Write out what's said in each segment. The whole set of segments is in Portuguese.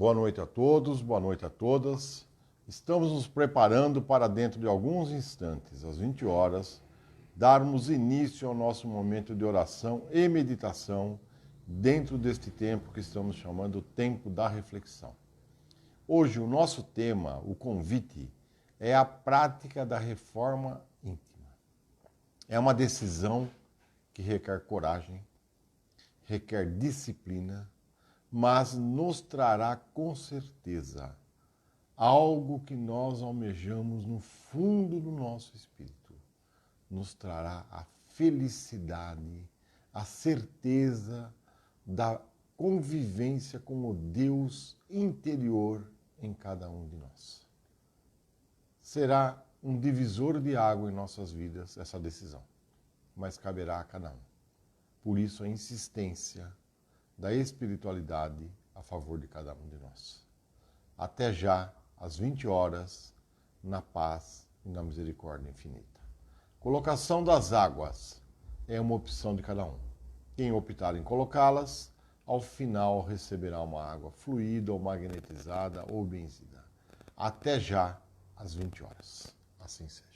Boa noite a todos, boa noite a todas. Estamos nos preparando para dentro de alguns instantes, às 20 horas, darmos início ao nosso momento de oração e meditação dentro deste tempo que estamos chamando o tempo da reflexão. Hoje o nosso tema, o convite, é a prática da reforma íntima. É uma decisão que requer coragem, requer disciplina, mas nos trará com certeza algo que nós almejamos no fundo do nosso espírito. Nos trará a felicidade, a certeza da convivência com o Deus interior em cada um de nós. Será um divisor de água em nossas vidas essa decisão, mas caberá a cada um. Por isso a insistência da espiritualidade a favor de cada um de nós. Até já, às 20 horas, na paz e na misericórdia infinita. Colocação das águas é uma opção de cada um. Quem optar em colocá-las, ao final receberá uma água fluida ou magnetizada ou benzida. Até já, às 20 horas. Assim seja.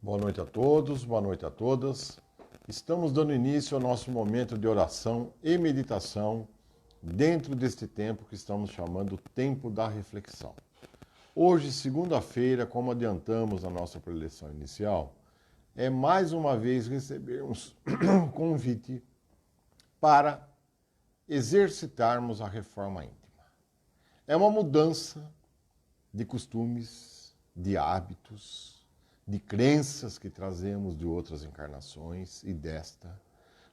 Boa noite a todos, boa noite a todas. Estamos dando início ao nosso momento de oração e meditação dentro deste tempo que estamos chamando o tempo da reflexão. Hoje, segunda-feira, como adiantamos na nossa preleção inicial, é mais uma vez recebermos um convite para exercitarmos a reforma íntima. É uma mudança de costumes, de hábitos, de crenças que trazemos de outras encarnações e desta,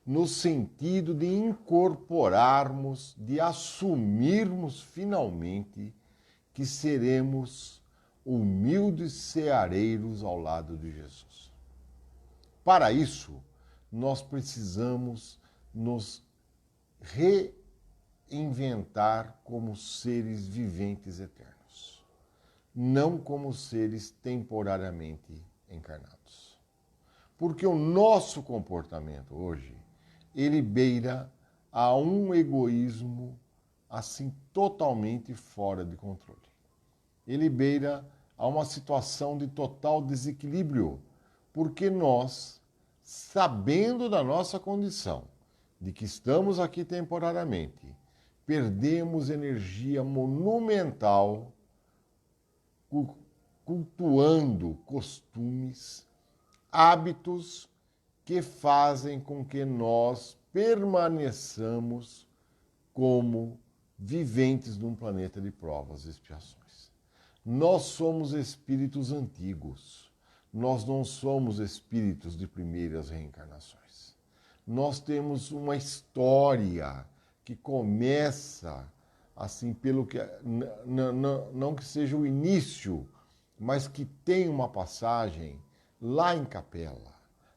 no sentido de incorporarmos, de assumirmos finalmente que seremos humildes ceareiros ao lado de Jesus. Para isso, nós precisamos nos reinventar como seres viventes eternos, não como seres temporariamente encarnados. Porque o nosso comportamento hoje, ele beira a um egoísmo assim totalmente fora de controle. Ele beira a uma situação de total desequilíbrio, porque nós, sabendo da nossa condição, de que estamos aqui temporariamente, perdemos energia monumental cultuando costumes, hábitos que fazem com que nós permaneçamos como viventes num planeta de provas e expiações. Nós somos espíritos antigos. Nós não somos espíritos de primeiras reencarnações. Nós temos uma história que começa assim pelo que não que seja o início, mas que tem uma passagem lá em Capela,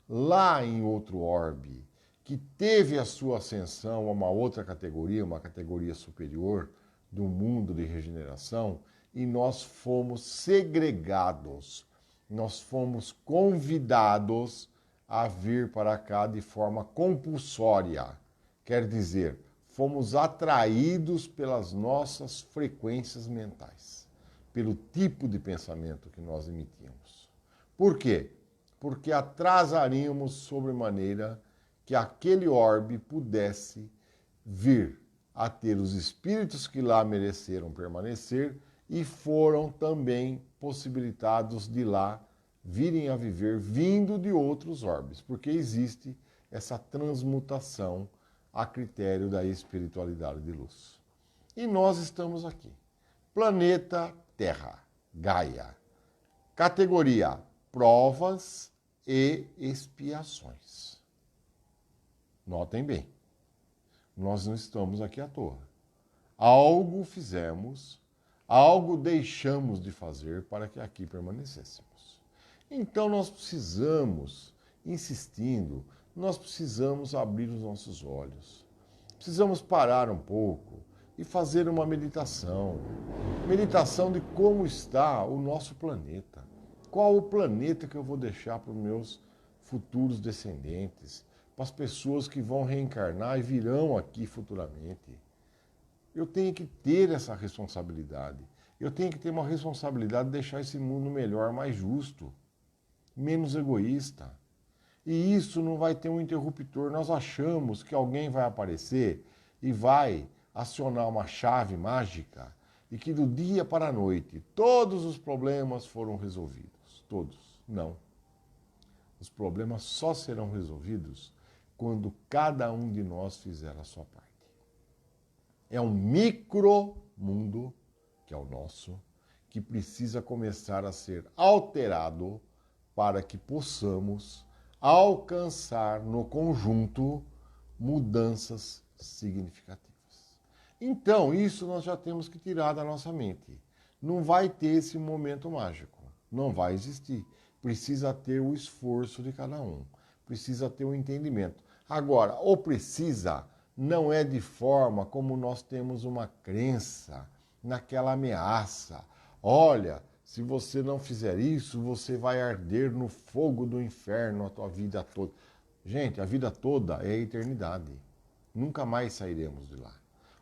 lá em outro orbe, que teve a sua ascensão a uma outra categoria, uma categoria superior do mundo de regeneração, e nós fomos segregados, nós fomos convidados a vir para cá de forma compulsória. Quer dizer, fomos atraídos pelas nossas frequências mentais, pelo tipo de pensamento que nós emitíamos. Por quê? Porque atrasaríamos sobremaneira que aquele orbe pudesse vir a ter os espíritos que lá mereceram permanecer e foram também possibilitados de lá virem a viver vindo de outros orbes, porque existe essa transmutação a critério da espiritualidade de luz. E nós estamos aqui. Planeta Terra, Gaia. Categoria provas e expiações. Notem bem, nós não estamos aqui à toa. Algo fizemos, algo deixamos de fazer para que aqui permanecêssemos. Então nós precisamos, insistindo, nós precisamos abrir os nossos olhos. Precisamos parar um pouco e fazer uma meditação. Meditação de como está o nosso planeta. Qual o planeta que eu vou deixar para os meus futuros descendentes, para as pessoas que vão reencarnar e virão aqui futuramente. Eu tenho que ter essa responsabilidade. Eu tenho que ter uma responsabilidade de deixar esse mundo melhor, mais justo, menos egoísta. E isso não vai ter um interruptor. Nós achamos que alguém vai aparecer e vai acionar uma chave mágica e que do dia para a noite todos os problemas foram resolvidos. Todos. Não. Os problemas só serão resolvidos quando cada um de nós fizer a sua parte. É um micro-mundo, que é o nosso, que precisa começar a ser alterado para que possamos alcançar no conjunto mudanças significativas. Então, isso nós já temos que tirar da nossa mente. Não vai ter esse momento mágico. Não vai existir. Precisa ter o esforço de cada um. Precisa ter o entendimento. Agora, o precisa não é de forma como nós temos uma crença naquela ameaça. Olha, se você não fizer isso, você vai arder no fogo do inferno a tua vida toda. Gente, a vida toda é a eternidade. Nunca mais sairemos de lá.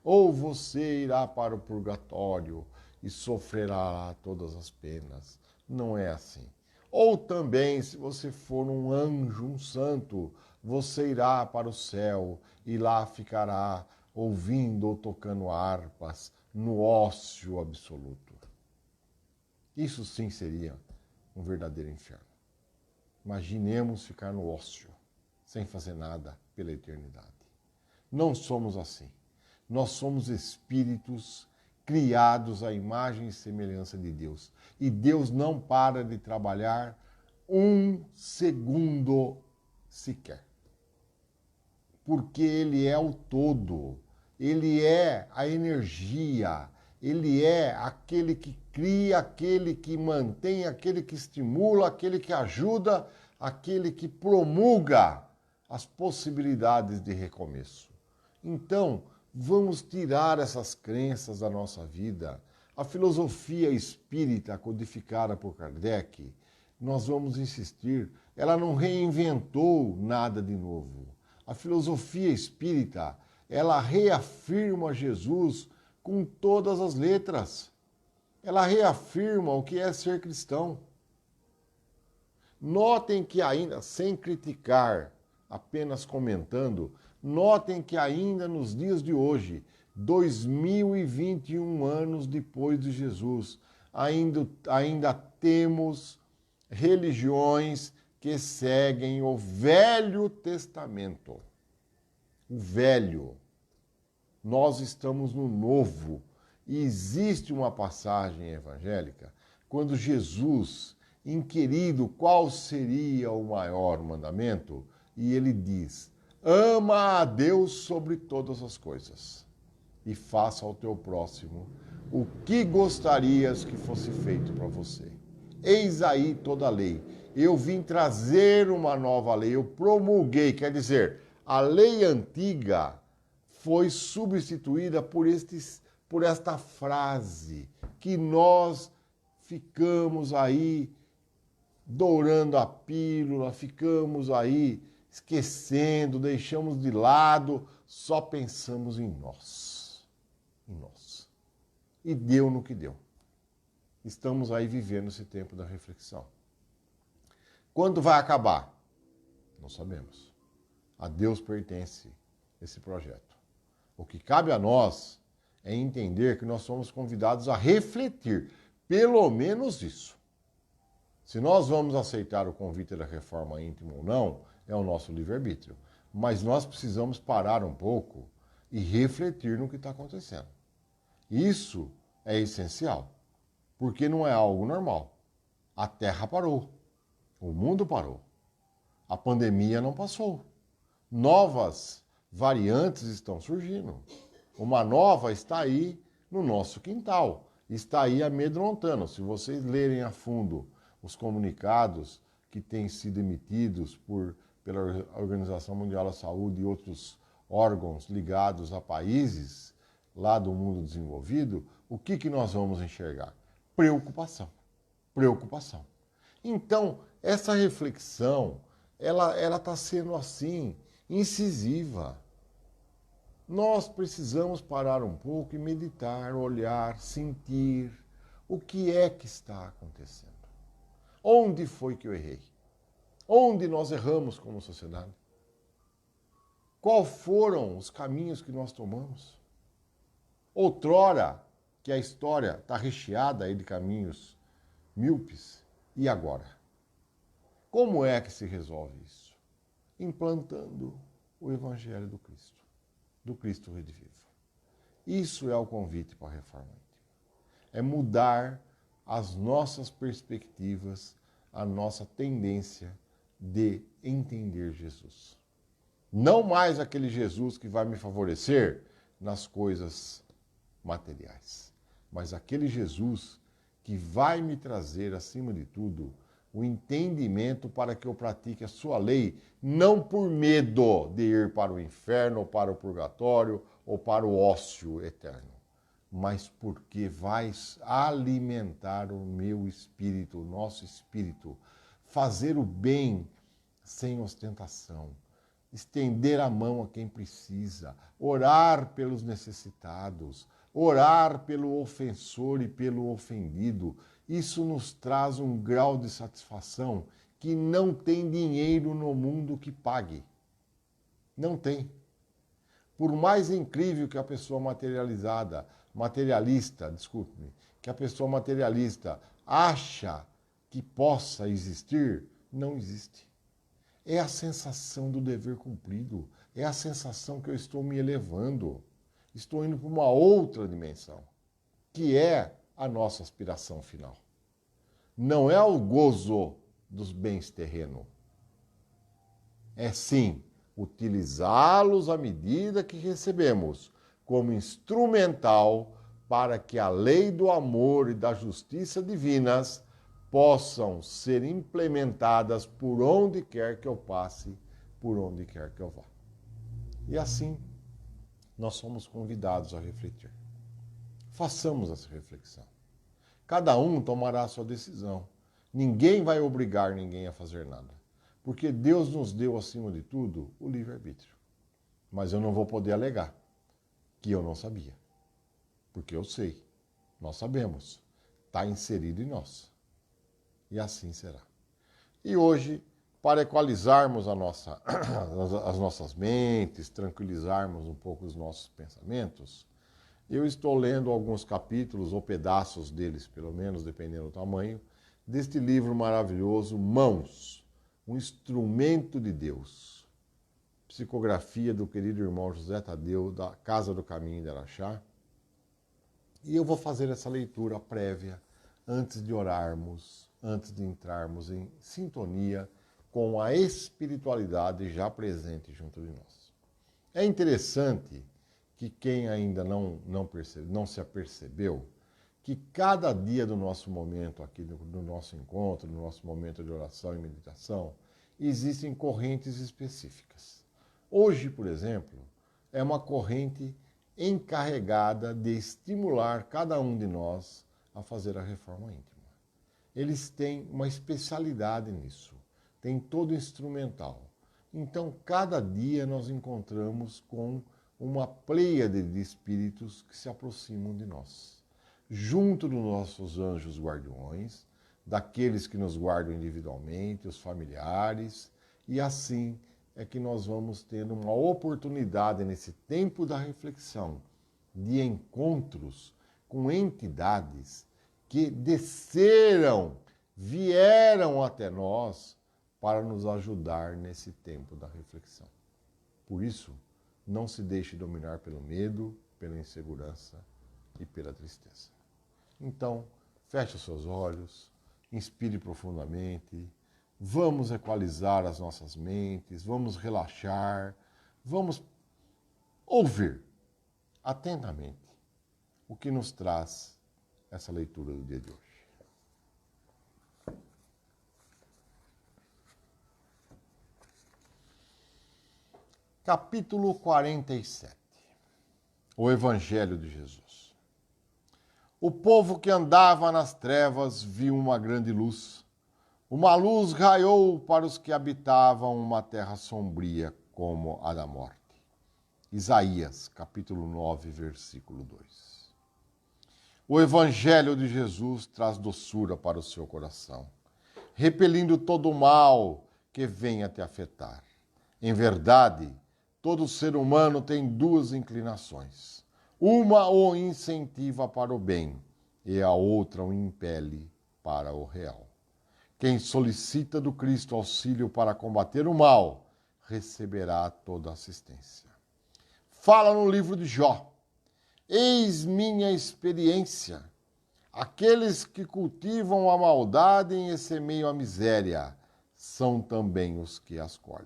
Ou você irá para o purgatório e sofrerá todas as penas. Não é assim. Ou também, se você for um anjo, um santo, você irá para o céu e lá ficará ouvindo ou tocando harpas no ócio absoluto. Isso sim seria um verdadeiro inferno. Imaginemos ficar no ócio, sem fazer nada pela eternidade. Não somos assim. Nós somos espíritos criados à imagem e semelhança de Deus. E Deus não para de trabalhar um segundo sequer. Porque Ele é o todo. Ele é a energia. Ele é aquele que cria, aquele que mantém, aquele que estimula, aquele que ajuda, aquele que promulga as possibilidades de recomeço. Então, vamos tirar essas crenças da nossa vida. A filosofia espírita codificada por Kardec, nós vamos insistir, ela não reinventou nada de novo. A filosofia espírita, ela reafirma Jesus com todas as letras. Ela reafirma o que é ser cristão. Notem que ainda, sem criticar, apenas comentando, notem que ainda nos dias de hoje, 2021 anos depois de Jesus, ainda temos religiões que seguem o Velho Testamento. O Velho. Nós estamos no Novo. E existe uma passagem evangélica quando Jesus, inquirido qual seria o maior mandamento, e ele diz: ama a Deus sobre todas as coisas e faça ao teu próximo o que gostarias que fosse feito para você. Eis aí toda a lei. Eu vim trazer uma nova lei, eu promulguei, quer dizer, a lei antiga foi substituída por esta frase que nós ficamos aí dourando a pílula, ficamos aí esquecendo, deixamos de lado, só pensamos em nós. Em nós. E deu no que deu. Estamos aí vivendo esse tempo da reflexão. Quando vai acabar? Não sabemos. A Deus pertence esse projeto. O que cabe a nós é entender que nós somos convidados a refletir, pelo menos isso. Se nós vamos aceitar o convite da reforma íntima ou não, é o nosso livre-arbítrio. Mas nós precisamos parar um pouco e refletir no que está acontecendo. Isso é essencial, porque não é algo normal. A Terra parou, o mundo parou, a pandemia não passou. Novas variantes estão surgindo. Uma nova está aí no nosso quintal, está aí amedrontando. Se vocês lerem a fundo os comunicados que têm sido emitidos pela Organização Mundial da Saúde e outros órgãos ligados a países lá do mundo desenvolvido, o que nós vamos enxergar? Preocupação. Preocupação. Então, essa reflexão, ela está sendo assim, incisiva. Nós precisamos parar um pouco e meditar, olhar, sentir o que é que está acontecendo. Onde foi que eu errei? Onde nós erramos como sociedade? Quais foram os caminhos que nós tomamos? Outrora, que a história está recheada aí de caminhos míopes, e agora? Como é que se resolve isso? Implantando o Evangelho do Cristo redivivo. Isso é o convite para a reforma íntima. É mudar as nossas perspectivas, a nossa tendência de entender Jesus. Não mais aquele Jesus que vai me favorecer nas coisas materiais, mas aquele Jesus que vai me trazer, acima de tudo, o entendimento para que eu pratique a sua lei, não por medo de ir para o inferno, ou para o purgatório, ou para o ócio eterno, mas porque vai alimentar o meu espírito, o nosso espírito, fazer o bem sem ostentação, estender a mão a quem precisa, orar pelos necessitados, orar pelo ofensor e pelo ofendido. Isso nos traz um grau de satisfação que não tem dinheiro no mundo que pague. Não tem. Por mais incrível que a pessoa que a pessoa materialista acha que possa existir, não existe. É a sensação do dever cumprido, é a sensação que eu estou me elevando, estou indo para uma outra dimensão, que é a nossa aspiração final. Não é o gozo dos bens terrenos, é sim utilizá-los à medida que recebemos, como instrumental para que a lei do amor e da justiça divinas possam ser implementadas por onde quer que eu passe, por onde quer que eu vá. E assim, nós somos convidados a refletir. Façamos essa reflexão. Cada um tomará a sua decisão. Ninguém vai obrigar ninguém a fazer nada. Porque Deus nos deu, acima de tudo, o livre-arbítrio. Mas eu não vou poder alegar que eu não sabia. Porque eu sei, nós sabemos, está inserido em nós. E assim será. E hoje, para equalizarmos as nossas mentes, tranquilizarmos um pouco os nossos pensamentos, eu estou lendo alguns capítulos, ou pedaços deles, pelo menos, dependendo do tamanho, deste livro maravilhoso, Mãos, um instrumento de Deus. Psicografia do querido irmão José Tadeu, da Casa do Caminho de Araxá. E eu vou fazer essa leitura prévia antes de orarmos, antes de entrarmos em sintonia com a espiritualidade já presente junto de nós. É interessante que quem ainda não se apercebeu, que cada dia do nosso momento aqui, do nosso encontro, do nosso momento de oração e meditação, existem correntes específicas. Hoje, por exemplo, é uma corrente encarregada de estimular cada um de nós a fazer a reforma íntima. Eles têm uma especialidade nisso, tem todo instrumental. Então, cada dia nós encontramos com uma pleiade de espíritos que se aproximam de nós. Junto dos nossos anjos guardiões, daqueles que nos guardam individualmente, os familiares, e assim é que nós vamos tendo uma oportunidade nesse tempo da reflexão, de encontros com entidades que vieram até nós para nos ajudar nesse tempo da reflexão. Por isso, não se deixe dominar pelo medo, pela insegurança e pela tristeza. Então, feche os seus olhos, inspire profundamente, vamos equalizar as nossas mentes, vamos relaxar, vamos ouvir atentamente o que nos traz essa leitura do dia de hoje. Capítulo 47. O Evangelho de Jesus. O povo que andava nas trevas viu uma grande luz. Uma luz raiou para os que habitavam uma terra sombria como a da morte. Isaías, capítulo 9, versículo 2. O Evangelho de Jesus traz doçura para o seu coração, repelindo todo o mal que venha te afetar. Em verdade, todo ser humano tem duas inclinações. Uma o incentiva para o bem e a outra o impele para o real. Quem solicita do Cristo auxílio para combater o mal, receberá toda assistência. Fala no livro de Jó. Eis minha experiência. Aqueles que cultivam a maldade e semeiam a miséria são também os que as colhem.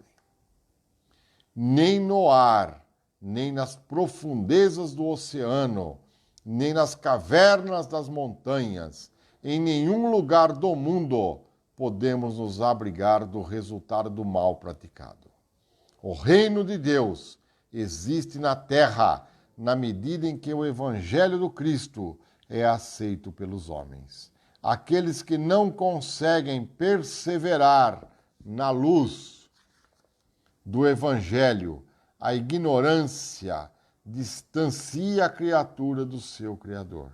Nem no ar, nem nas profundezas do oceano, nem nas cavernas das montanhas, em nenhum lugar do mundo podemos nos abrigar do resultado do mal praticado. O reino de Deus existe na terra na medida em que o Evangelho do Cristo é aceito pelos homens. Aqueles que não conseguem perseverar na luz do Evangelho, a ignorância distancia a criatura do seu Criador.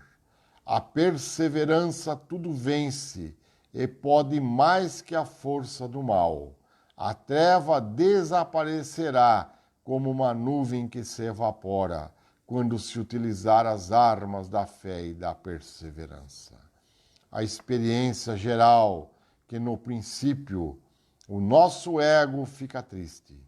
A perseverança tudo vence e pode mais que a força do mal. A treva desaparecerá como uma nuvem que se evapora quando se utilizar as armas da fé e da perseverança. A experiência geral que no princípio o nosso ego fica triste,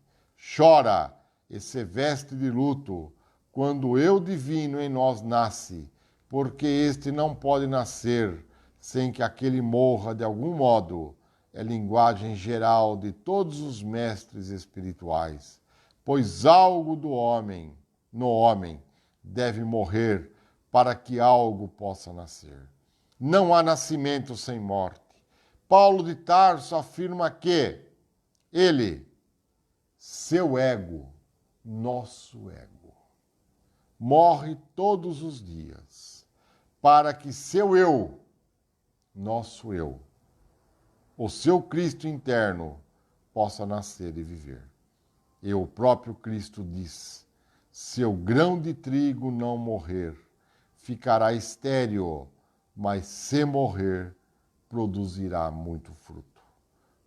chora e se veste de luto quando o eu divino em nós nasce, porque este não pode nascer sem que aquele morra de algum modo, é linguagem geral de todos os mestres espirituais, pois algo no homem, deve morrer para que algo possa nascer. Não há nascimento sem morte. Paulo de Tarso afirma que ele, seu ego, nosso ego, morre todos os dias para que seu eu, nosso eu, o seu Cristo interno, possa nascer e viver. E o próprio Cristo diz: se o grão de trigo não morrer, ficará estéril, mas se morrer, produzirá muito fruto.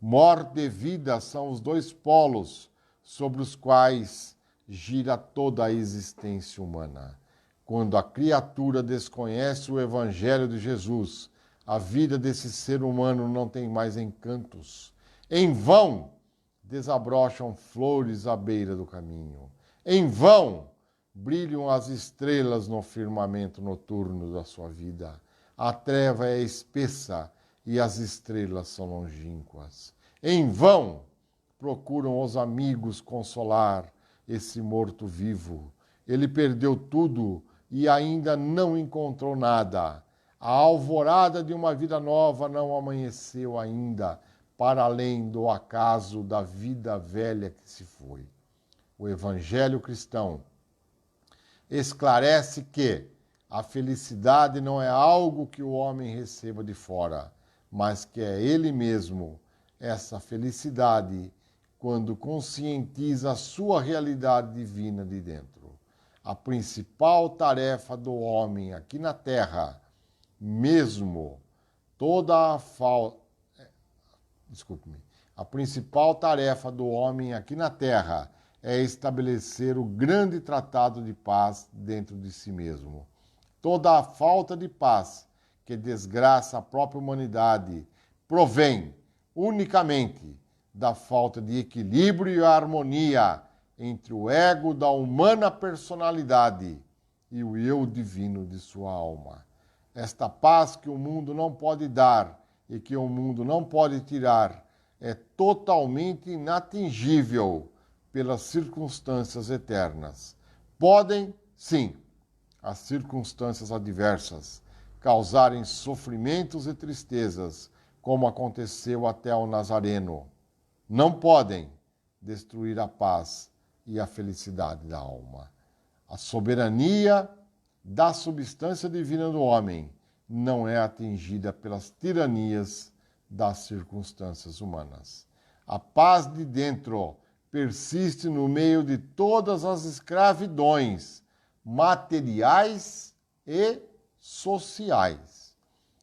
Morte e vida são os dois polos sobre os quais gira toda a existência humana. Quando a criatura desconhece o Evangelho de Jesus, a vida desse ser humano não tem mais encantos. Em vão desabrocham flores à beira do caminho. Em vão brilham as estrelas no firmamento noturno da sua vida. A treva é espessa e as estrelas são longínquas. Em vão procuram os amigos consolar esse morto-vivo. Ele perdeu tudo e ainda não encontrou nada. A alvorada de uma vida nova não amanheceu ainda, para além do acaso da vida velha que se foi. O Evangelho cristão esclarece que a felicidade não é algo que o homem receba de fora, mas que é ele mesmo, essa felicidade, quando conscientiza a sua realidade divina de dentro. A principal tarefa do homem aqui na Terra, mesmo toda a falta... Desculpe-me. A principal tarefa do homem aqui na Terra é estabelecer o grande tratado de paz dentro de si mesmo. Toda a falta de paz que desgraça a própria humanidade provém unicamente da falta de equilíbrio e harmonia entre o ego da humana personalidade e o eu divino de sua alma. Esta paz que o mundo não pode dar e que o mundo não pode tirar é totalmente inatingível pelas circunstâncias eternas. Podem, sim, as circunstâncias adversas causarem sofrimentos e tristezas, como aconteceu até ao Nazareno. Não podem destruir a paz e a felicidade da alma. A soberania da substância divina do homem não é atingida pelas tiranias das circunstâncias humanas. A paz de dentro persiste no meio de todas as escravidões materiais e sociais.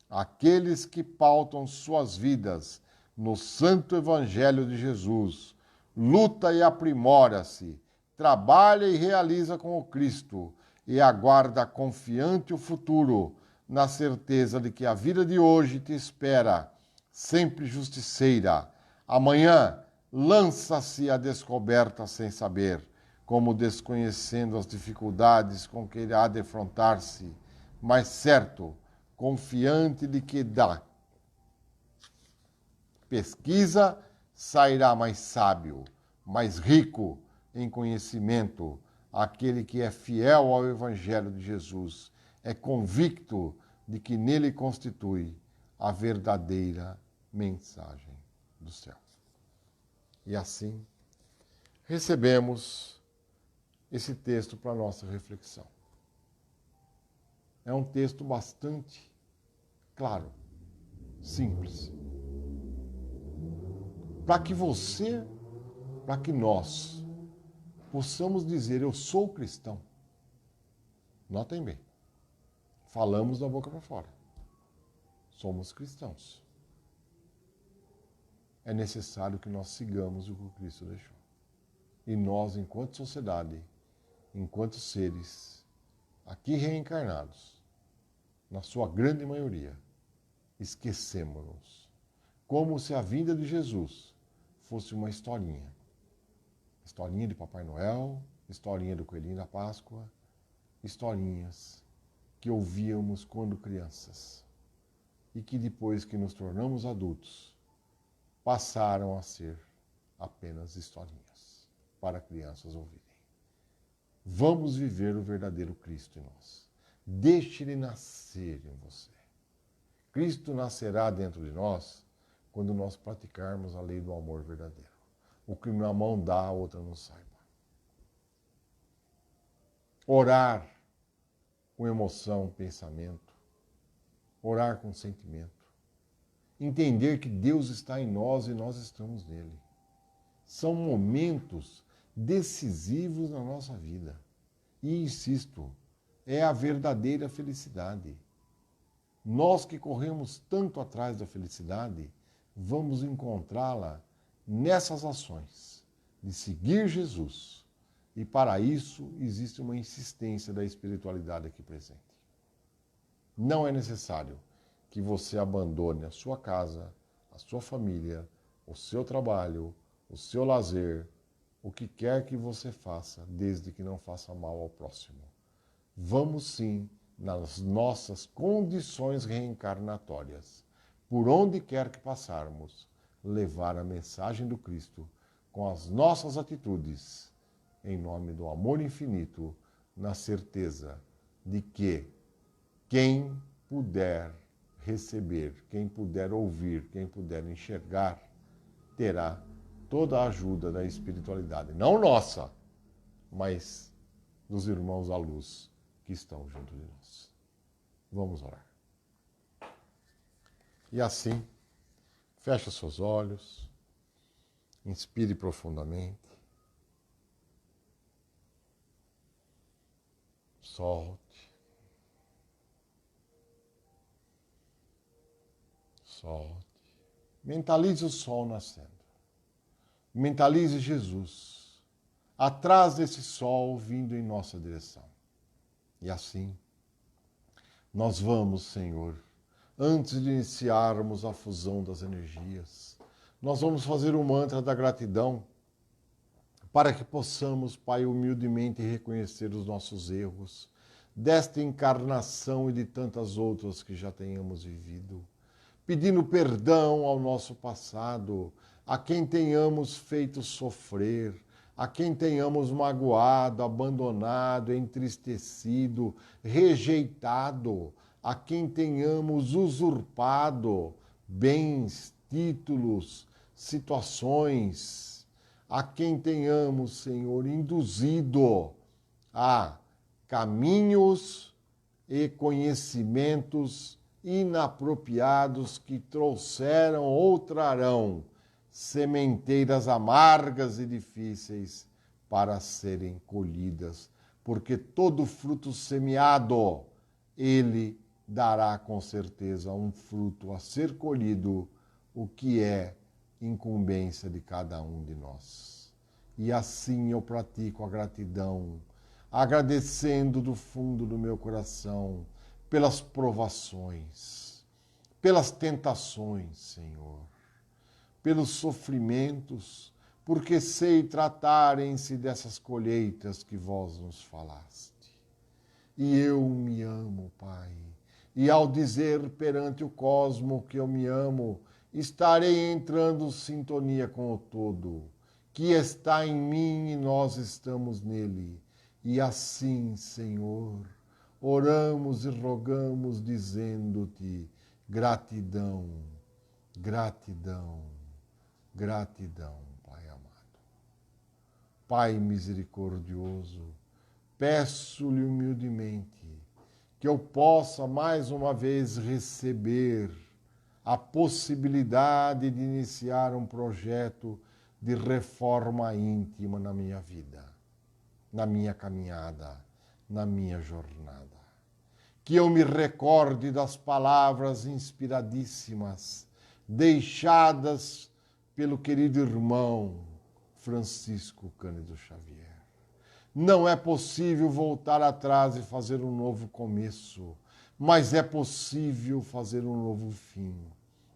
Aqueles que pautam suas vidas no Santo Evangelho de Jesus, luta e aprimora-se, trabalha e realiza com o Cristo e aguarda confiante o futuro, na certeza de que a vida de hoje te espera, sempre justiceira. Amanhã lança-se à descoberta sem saber, como desconhecendo as dificuldades com que irá defrontar-se, mas certo, confiante de que da pesquisa sairá mais sábio, mais rico em conhecimento, aquele que é fiel ao Evangelho de Jesus, é convicto de que nele constitui a verdadeira mensagem do céu. E assim, recebemos esse texto para nossa reflexão. É um texto bastante claro, simples. Para que você, para que nós possamos dizer eu sou cristão. Notem bem, falamos da boca para fora. Somos cristãos. É necessário que nós sigamos o que Cristo deixou. E nós, enquanto sociedade, enquanto seres aqui reencarnados, na sua grande maioria, esquecemos-nos. Como se a vinda de Jesus fosse uma historinha. Historinha de Papai Noel, historinha do Coelhinho da Páscoa, historinhas que ouvíamos quando crianças e que depois que nos tornamos adultos passaram a ser apenas historinhas para crianças ouvirem. Vamos viver o verdadeiro Cristo em nós. Deixe ele nascer em você. Cristo nascerá dentro de nós quando nós praticarmos a lei do amor verdadeiro. O que uma mão dá, a outra não saiba. Orar com emoção, pensamento. Orar com sentimento. Entender que Deus está em nós e nós estamos nele. São momentos decisivos na nossa vida. E insisto, é a verdadeira felicidade. Nós que corremos tanto atrás da felicidade, vamos encontrá-la nessas ações de seguir Jesus. E para isso existe uma insistência da espiritualidade aqui presente. Não é necessário que você abandone a sua casa, a sua família, o seu trabalho, o seu lazer, o que quer que você faça, desde que não faça mal ao próximo. Vamos sim, nas nossas condições reencarnatórias, por onde quer que passarmos, levar a mensagem do Cristo com as nossas atitudes, em nome do amor infinito, na certeza de que quem puder receber, quem puder ouvir, quem puder enxergar, terá toda a ajuda da espiritualidade. Não nossa, mas dos irmãos à luz que estão junto de nós. Vamos orar. E assim, feche os seus olhos, inspire profundamente, solte, solte. Mentalize o sol nascendo. Mentalize Jesus atrás desse sol vindo em nossa direção. E assim, nós vamos, Senhor, antes de iniciarmos a fusão das energias, nós vamos fazer o mantra da gratidão para que possamos, Pai, humildemente reconhecer os nossos erros desta encarnação e de tantas outras que já tenhamos vivido, pedindo perdão ao nosso passado, a quem tenhamos feito sofrer, a quem tenhamos magoado, abandonado, entristecido, rejeitado, a quem tenhamos usurpado bens, títulos, situações, a quem tenhamos, Senhor, induzido a caminhos e conhecimentos inapropriados que trouxeram ou trarão sementeiras amargas e difíceis para serem colhidas, porque todo fruto semeado, ele dará com certeza um fruto a ser colhido, o que é incumbência de cada um de nós. E assim eu pratico a gratidão, agradecendo do fundo do meu coração pelas provações, pelas tentações, Senhor, pelos sofrimentos, porque sei tratarem-se dessas colheitas que vós nos falaste. E eu me amo, Pai, e ao dizer perante o cosmo que eu me amo, estarei entrando em sintonia com o todo, que está em mim e nós estamos nele. E assim, Senhor, oramos e rogamos dizendo-te gratidão, gratidão, gratidão, Pai amado. Pai misericordioso, peço-lhe humildemente que eu possa mais uma vez receber a possibilidade de iniciar um projeto de reforma íntima na minha vida, na minha caminhada, na minha jornada. Que eu me recorde das palavras inspiradíssimas deixadas pelo querido irmão Francisco Cândido Xavier. Não é possível voltar atrás e fazer um novo começo, mas é possível fazer um novo fim.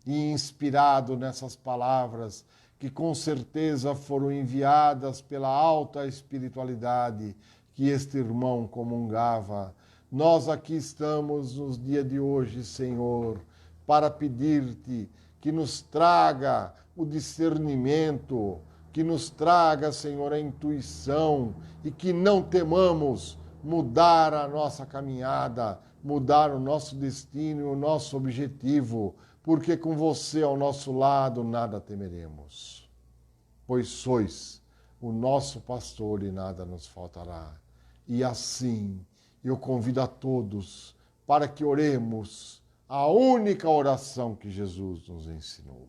E inspirado nessas palavras, que com certeza foram enviadas pela alta espiritualidade que este irmão comungava, nós aqui estamos nos dias de hoje, Senhor, para pedir-te que nos traga o discernimento, que nos traga, Senhor, a intuição e que não temamos mudar a nossa caminhada, mudar o nosso destino e o nosso objetivo, porque com você ao nosso lado nada temeremos, pois sois o nosso pastor e nada nos faltará. E assim eu convido a todos para que oremos a única oração que Jesus nos ensinou.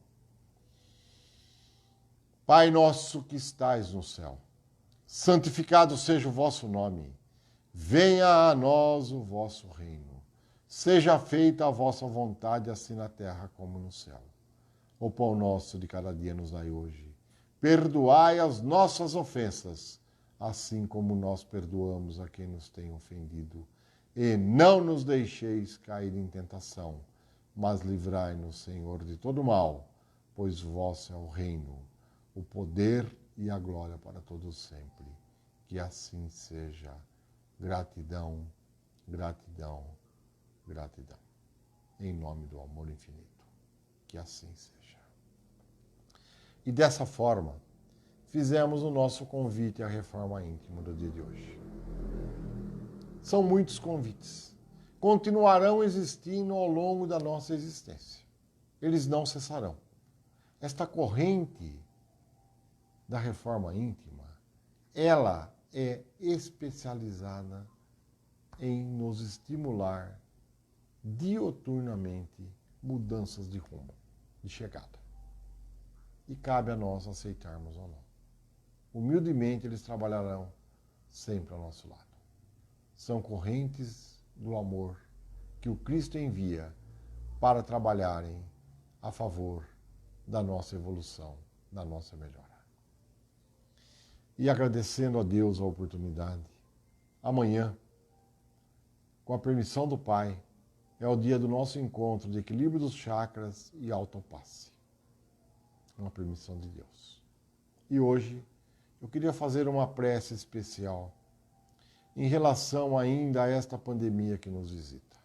Pai nosso que estais no céu, santificado seja o vosso nome. Venha a nós o vosso reino. Seja feita a vossa vontade, assim na terra como no céu. O pão nosso de cada dia nos dai hoje. Perdoai as nossas ofensas, assim como nós perdoamos a quem nos tem ofendido. E não nos deixeis cair em tentação, mas livrai-nos, Senhor, de todo mal, pois vosso é o reino, o poder e a glória para todos sempre. Que assim seja. Gratidão, gratidão, gratidão. Em nome do amor infinito. Que assim seja. E dessa forma, fizemos o nosso convite à reforma íntima do dia de hoje. São muitos convites. Continuarão existindo ao longo da nossa existência. Eles não cessarão. Esta corrente da reforma íntima, ela é especializada em nos estimular dioturnamente mudanças de rumo, de chegada. E cabe a nós aceitarmos ou não. Humildemente eles trabalharão sempre ao nosso lado. São correntes do amor que o Cristo envia para trabalharem a favor da nossa evolução, da nossa melhora. E agradecendo a Deus a oportunidade, amanhã, com a permissão do Pai, é o dia do nosso encontro de equilíbrio dos chakras e autopasse. Uma permissão de Deus. E hoje eu queria fazer uma prece especial em relação ainda a esta pandemia que nos visita.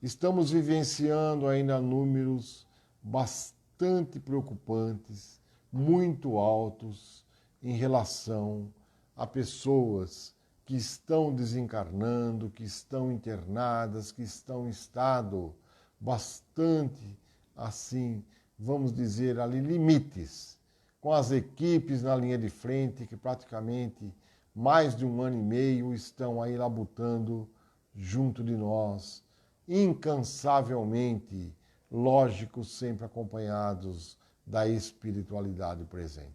Estamos vivenciando ainda números bastante preocupantes, muito altos em relação a pessoas que estão desencarnando, que estão internadas, que estão em estado bastante, assim, vamos dizer ali, limites, com as equipes na linha de frente, que praticamente mais de 1 ano e meio estão aí labutando junto de nós, incansavelmente, lógico, sempre acompanhados da espiritualidade presente.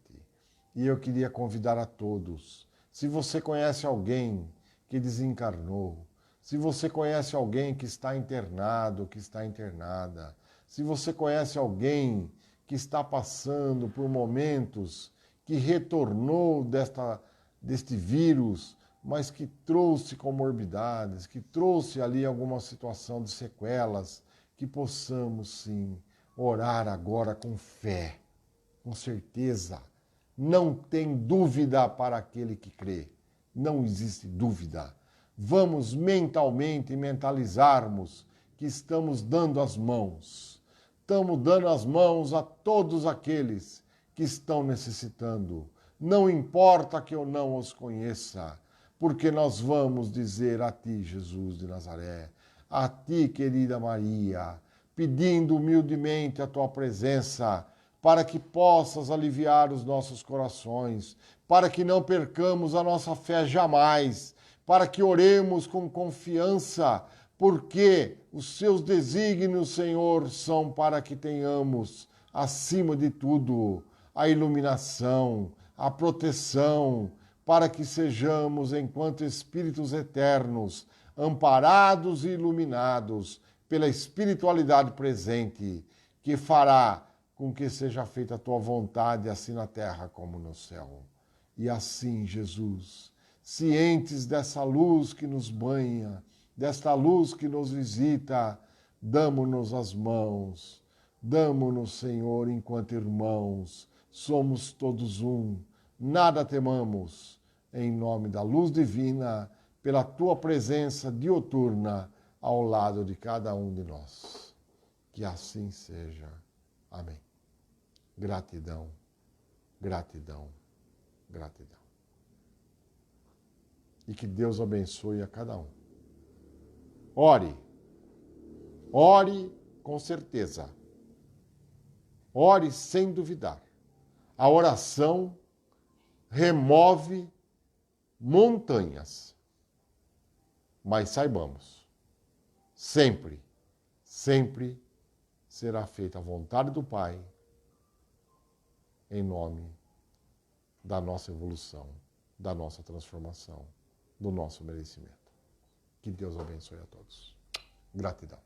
E eu queria convidar a todos, se você conhece alguém que desencarnou, se você conhece alguém que está internado, que está internada, se você conhece alguém que está passando por momentos que retornou deste vírus, mas que trouxe comorbidades, que trouxe ali alguma situação de sequelas, que possamos sim orar agora com fé, com certeza. Não tem dúvida para aquele que crê. Não existe dúvida. Vamos mentalmente mentalizarmos que estamos dando as mãos. Estamos dando as mãos a todos aqueles que estão necessitando. Não importa que eu não os conheça, porque nós vamos dizer a ti, Jesus de Nazaré, a ti, querida Maria, pedindo humildemente a tua presença, para que possas aliviar os nossos corações, para que não percamos a nossa fé jamais, para que oremos com confiança, porque os seus desígnios, Senhor, são para que tenhamos, acima de tudo, a iluminação, a proteção, para que sejamos, enquanto espíritos eternos, amparados e iluminados pela espiritualidade presente, que fará com que seja feita a tua vontade, assim na terra como no céu. E assim, Jesus, cientes dessa luz que nos banha, desta luz que nos visita, damo-nos as mãos, damo-nos, Senhor, enquanto irmãos, somos todos um, nada temamos, em nome da luz divina, pela tua presença dioturna ao lado de cada um de nós. Que assim seja. Amém. Gratidão, gratidão, gratidão. E que Deus abençoe a cada um. Ore. Ore com certeza. Ore sem duvidar. A oração remove montanhas. Mas saibamos, sempre, sempre será feita a vontade do Pai, em nome da nossa evolução, da nossa transformação, do nosso merecimento. Que Deus abençoe a todos. Gratidão.